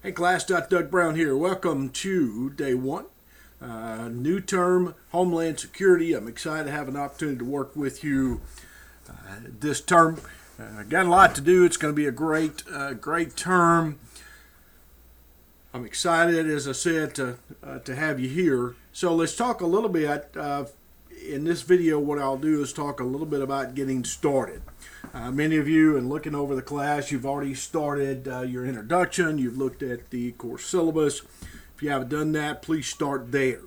Hey class, Doug Brown here. Welcome to day one. New term, Homeland Security. I'm excited to have an opportunity to work with you this term. Got a lot to do. It's going to be a great term. I'm excited, as I said, to have you here. So let's talk a little bit. In this video, what I'll do is talk a little bit about getting started. Many of you, in looking over the class, you've already started your introduction. You've looked at the course syllabus. If you haven't done that, please start there.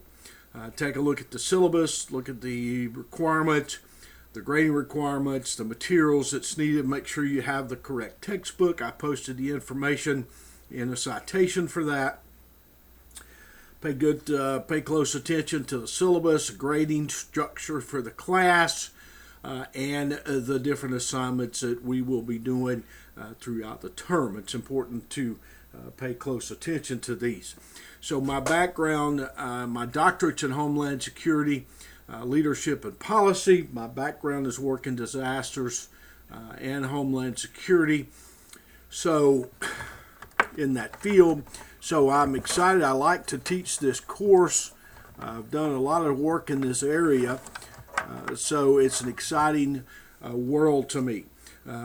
Take a look at the syllabus, look at the requirements, the grading requirements, the materials that's needed. Make sure you have the correct textbook. I posted the information in a citation for that. Pay close attention to the syllabus, grading structure for the class, and the different assignments that we will be doing throughout the term. It's important to pay close attention to these. So my background, my doctorate's in Homeland Security, Leadership and Policy. My background is work in disasters and Homeland Security. So in that field. So I'm excited. I like to teach this course. I've done a lot of work in this area. So it's an exciting world to me.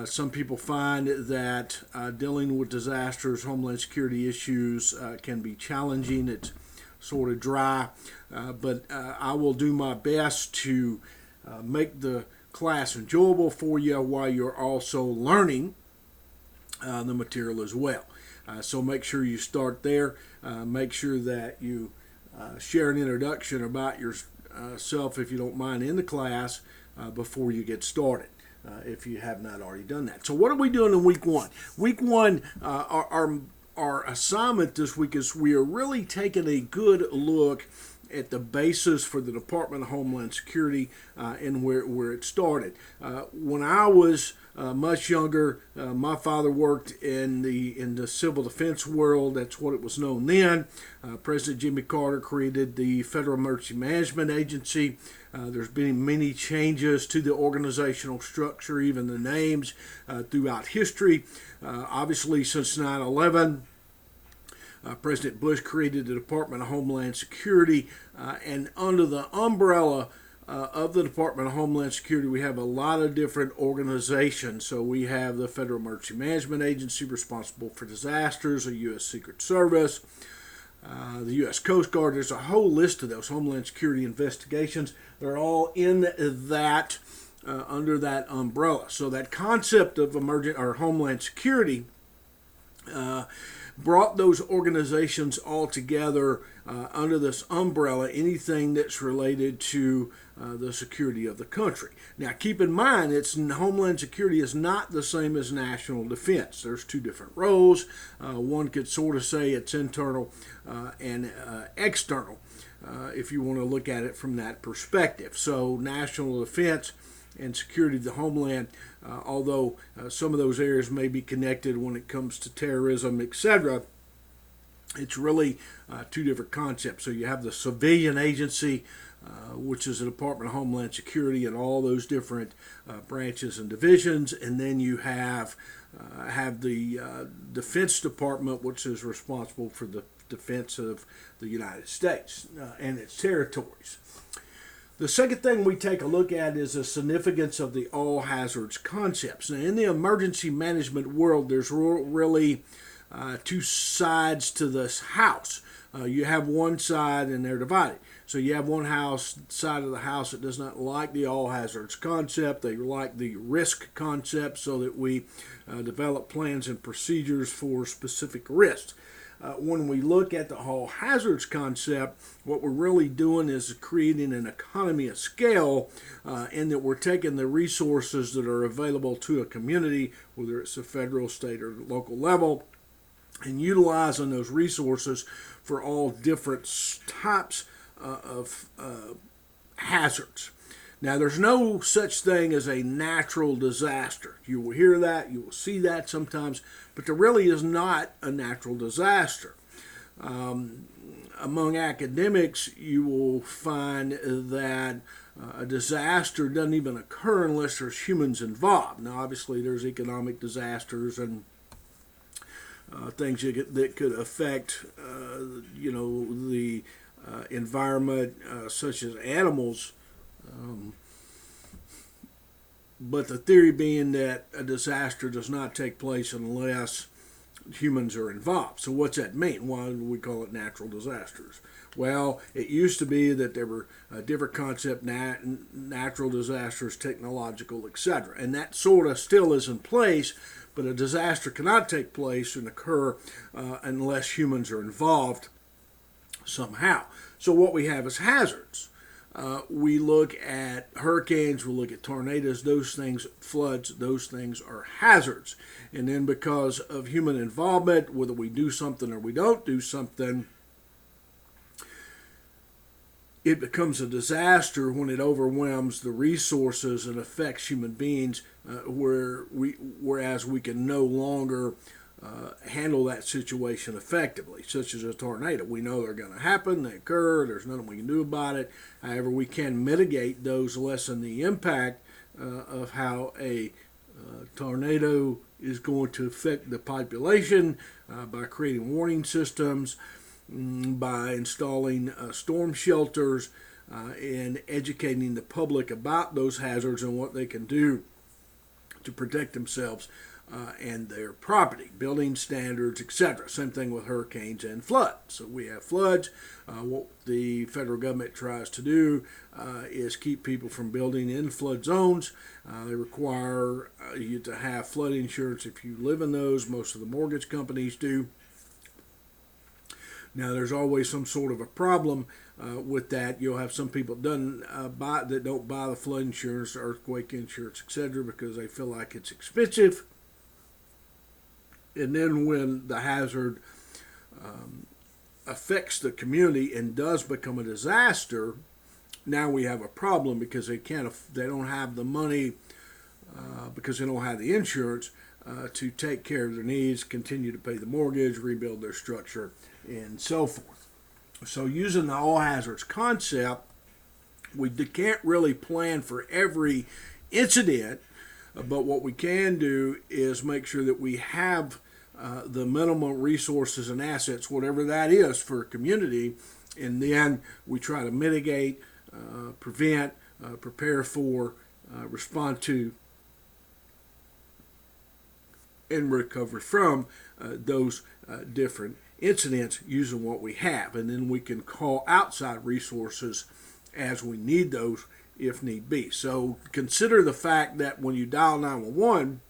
Some people find that dealing with disasters, Homeland Security issues can be challenging. It's sort of dry. But I will do my best to make the class enjoyable for you while you're also learning the material as well. So make sure you start there. Make sure that you share an introduction about yourself, if you don't mind, in the class before you get started, if you have not already done that. So what are we doing in week one? Week one, our assignment this week is we are really taking a good look at the basis for the Department of Homeland Security and where it started. When I was much younger, my father worked in the civil defense world. That's what it was known then. President Jimmy Carter created the Federal Emergency Management Agency. There's been many changes to the organizational structure, even the names, throughout history. Obviously, since 9/11. President Bush created the Department of Homeland Security, and under the umbrella of the Department of Homeland Security, we have a lot of different organizations. So we have the Federal Emergency Management Agency, responsible for disasters, the U.S. Secret Service, the U.S. Coast Guard. There's a whole list of those Homeland Security investigations. They're all in that under that umbrella. So that concept of emergent or Homeland Security brought those organizations all together under this umbrella, anything that's related to the security of the country. Now, keep in mind, Homeland Security is not the same as national defense. There's two different roles. One could sort of say it's internal and external, if you want to look at it from that perspective. So, national defense and security of the homeland, although some of those areas may be connected when it comes to terrorism, etc., it's really two different concepts. So you have the civilian agency, which is the Department of Homeland Security, and all those different branches and divisions, and then you have the Defense Department, which is responsible for the defense of the United States and its territories. The second thing we take a look at is the significance of the all hazards concepts. Now, in the emergency management world, there's really two sides to this house. You have one side and they're divided. So you have one side of the house that does not like the all hazards concept. They like the risk concept, so that we develop plans and procedures for specific risks. When we look at the all hazards concept, what we're really doing is creating an economy of scale, in that we're taking the resources that are available to a community, whether it's a federal, state, or local level, and utilizing those resources for all different types of hazards. Now, there's no such thing as a natural disaster. You will hear that, you will see that sometimes, but there really is not a natural disaster. Among academics, you will find that a disaster doesn't even occur unless there's humans involved. Now, obviously, there's economic disasters and things that could affect, the environment, such as animals. Um, but the theory being that a disaster does not take place unless humans are involved. So what's that mean? Why do we call it natural disasters? Well, it used to be that there were a different concept, natural disasters, technological, etc. And that sort of still is in place, but a disaster cannot take place and occur unless humans are involved somehow. So what we have is hazards. We look at hurricanes, we look at tornadoes, those things, floods, those things are hazards. And then because of human involvement, whether we do something or we don't do something, it becomes a disaster when it overwhelms the resources and affects human beings, whereas we can no longer handle that situation effectively, such as a tornado. We know they're going to happen, they occur, there's nothing we can do about it. However, we can mitigate those, lessen the impact of how a tornado is going to affect the population by creating warning systems, by installing storm shelters, and educating the public about those hazards and what they can do to protect themselves and their property, building standards, etc. Same thing with hurricanes and floods. So we have floods. What the federal government tries to do is keep people from building in flood zones. They require you to have flood insurance if you live in those. Most of the mortgage companies do. Now, there's always some sort of a problem with that. You'll have some people that don't buy the flood insurance, earthquake insurance, etc., because they feel like it's expensive. And then when the hazard affects the community and does become a disaster, now we have a problem because they don't have the money because they don't have the insurance to take care of their needs, continue to pay the mortgage, rebuild their structure, and so forth. So using the all hazards concept, we can't really plan for every incident, but what we can do is make sure that we have the minimum resources and assets, whatever that is for a community, and then we try to mitigate, prevent, prepare for, respond to, and recover from those different incidents using what we have. And then we can call outside resources as we need those if need be. So consider the fact that when you dial 911,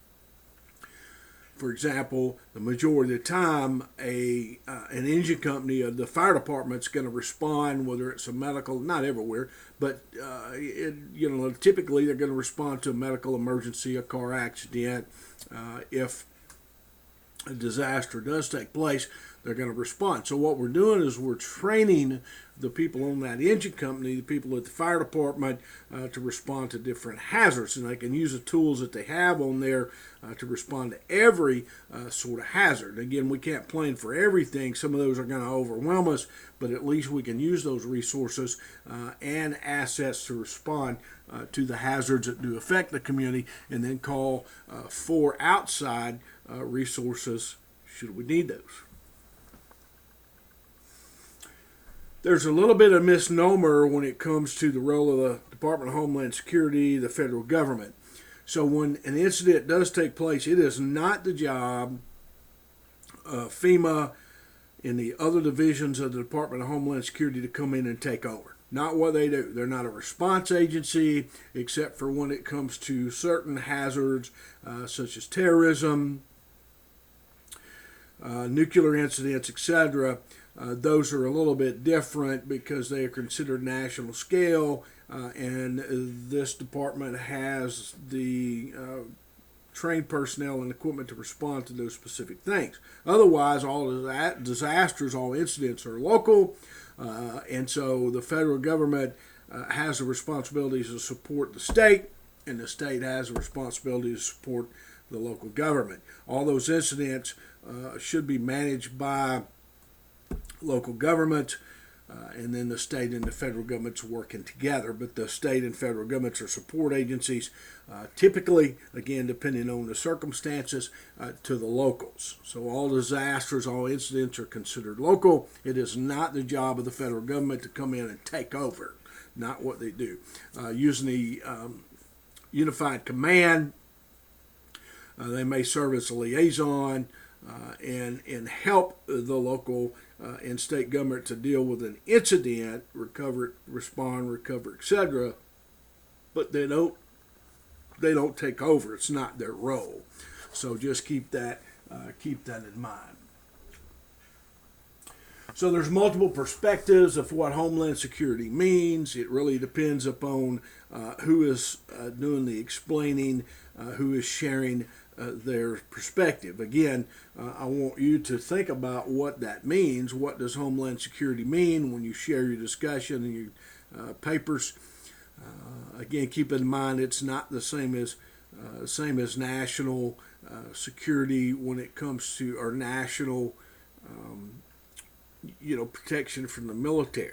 for example, the majority of the time, an engine company or the fire department's going to respond, whether it's a medical, not everywhere, but typically they're going to respond to a medical emergency, a car accident. If a disaster does take place, they're going to respond. So what we're doing is we're training the people on that engine company, the people at the fire department, to respond to different hazards, and they can use the tools that they have on there to respond to every sort of hazard. Again, we can't plan for everything. Some of those are going to overwhelm us, but at least we can use those resources and assets to respond to the hazards that do affect the community, and then call for outside resources should we need those. There's a little bit of misnomer when it comes to the role of the Department of Homeland Security, the federal government. So when an incident does take place, it is not the job of FEMA and the other divisions of the Department of Homeland Security to come in and take over. Not what they do. They're not a response agency, except for when it comes to certain hazards such as terrorism, nuclear incidents, etc. Those are a little bit different because they are considered national scale, and this department has the trained personnel and equipment to respond to those specific things. Otherwise, all of that disasters, all incidents are local, and so the federal government has the responsibilities to support the state, and the state has the responsibility to support the local government. All those incidents should be managed by local government, and then the state and the federal governments working together. But the state and federal governments are support agencies, typically, again, depending on the circumstances, to the locals. So all disasters, all incidents are considered local. It is not the job of the federal government to come in and take over. Not what they do. Using the unified command, they may serve as a liaison and help the local and state government to deal with an incident, respond, recover, etc. But they don't take over. It's not their role. So just keep that in mind. So there's multiple perspectives of what Homeland Security means. It really depends upon who is doing the explaining, who is sharing their perspective. Again, I want you to think about what that means. What does Homeland Security mean when you share your discussion and your papers? Again, keep in mind it's not the same as national security when it comes to our national protection from the military.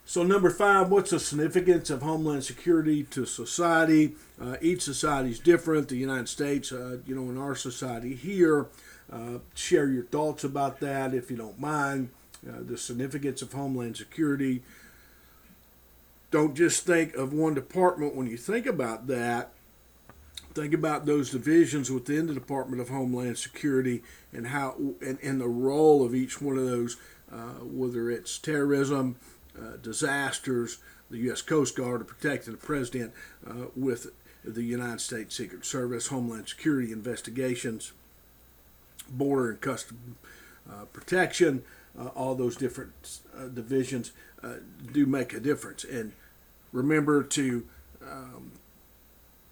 So number 5, what's the significance of Homeland Security to society? Each society is different. The United States, in our society here, share your thoughts about that if you don't mind. The significance of Homeland Security. Don't just think of one department when you think about that. Think about those divisions within the Department of Homeland Security and how and the role of each one of those, whether it's terrorism, disasters, the U.S. Coast Guard, protecting the president with the United States Secret Service, Homeland Security investigations, border and custom protection, all those different divisions do make a difference. And remember to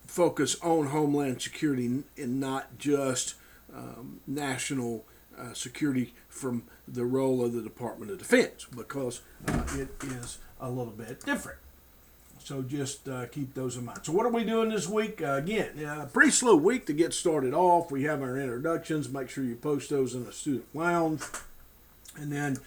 focus on Homeland Security and not just national security from the role of the Department of Defense, because it is a little bit different. So just keep those in mind. So what are we doing this week? Again, a pretty slow week to get started off. We have our introductions. Make sure you post those in the student lounge. And then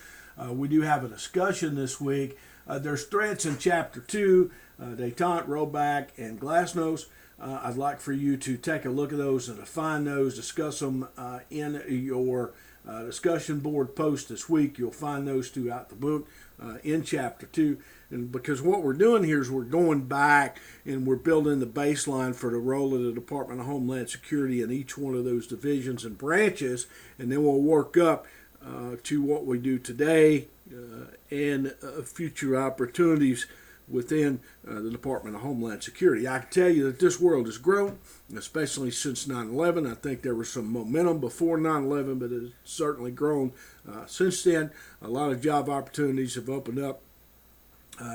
we do have a discussion this week. There's threats in Chapter 2, detente, rollback, and glasnost. I'd like for you to take a look at those and define those, discuss them in your discussion board post this week. You'll find those throughout the book in Chapter 2. And because what we're doing here is we're going back and we're building the baseline for the role of the Department of Homeland Security in each one of those divisions and branches, and then we'll work up to what we do today and future opportunities within the Department of Homeland Security. I can tell you that this world has grown, especially since 9/11. I think there was some momentum before 9/11, but it's certainly grown since then. A lot of job opportunities have opened up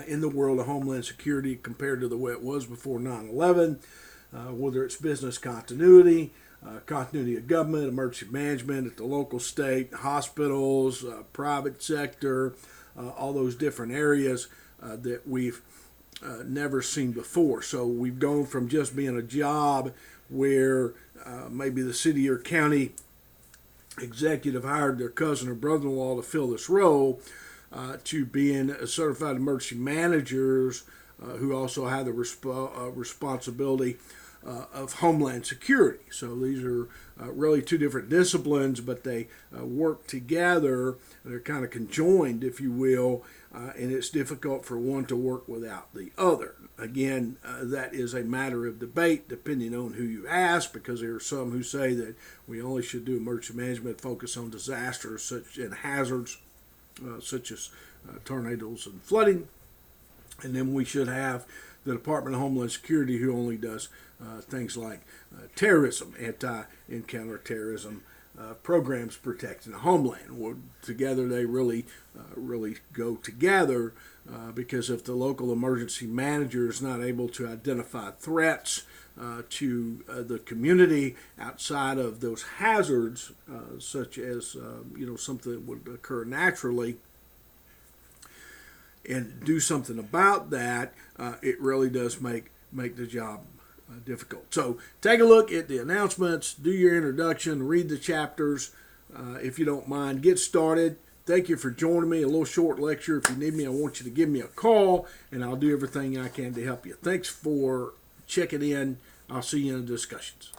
in the world of Homeland Security compared to the way it was before 9/11, whether it's business continuity, continuity of government, emergency management at the local, state, hospitals, private sector, all those different areas that we've never seen before. So we've gone from just being a job where maybe the city or county executive hired their cousin or brother-in-law to fill this role to being certified emergency managers who also have the responsibility of Homeland Security. So these are really two different disciplines, but they work together. They're kind of conjoined, if you will, and it's difficult for one to work without the other. Again, that is a matter of debate depending on who you ask, because there are some who say that we only should do emergency management, focus on disasters and hazards such as tornadoes and flooding, and then we should have the Department of Homeland Security who only does things like terrorism, and counterterrorism programs protecting the homeland. Well, together they really go together because if the local emergency manager is not able to identify threats to the community outside of those hazards, such as something that would occur naturally, and do something about that, it really does make the job difficult. So take a look at the announcements, do your introduction, read the chapters, if you don't mind, get started. Thank you for joining me. A little short lecture. If you need me, I want you to give me a call, and I'll do everything I can to help you. Thanks for checking in. I'll see you in the discussions.